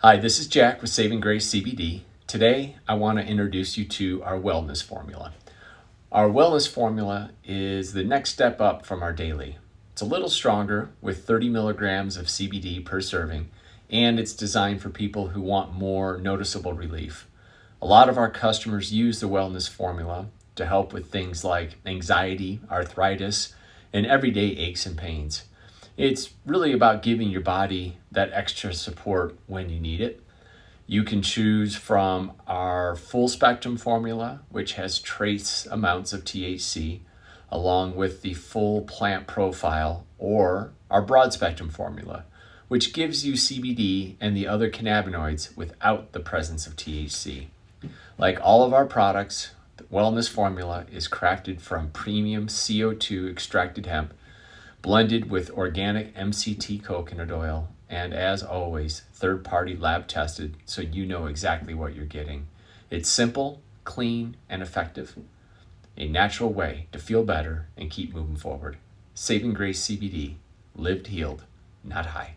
Hi, this is Jack with Saving Grace CBD. Today, I want to introduce you to our wellness formula. Our wellness formula is the next step up from our daily. It's a little stronger with 30 milligrams of CBD per serving, and it's designed for people who want more noticeable relief. A lot of our customers use the wellness formula to help with things like anxiety, arthritis, and everyday aches and pains. It's really about giving your body that extra support when you need it. You can choose from our full-spectrum formula, which has trace amounts of THC, along with the full plant profile, or our broad-spectrum formula, which gives you CBD and the other cannabinoids without the presence of THC. Like all of our products, the wellness formula is crafted from premium CO2 extracted hemp, blended with organic MCT coconut oil, and as always, third-party lab tested so you know exactly what you're getting. It's simple, clean, and effective. A natural way to feel better and keep moving forward. Saving Grace CBD, lived healed, not high.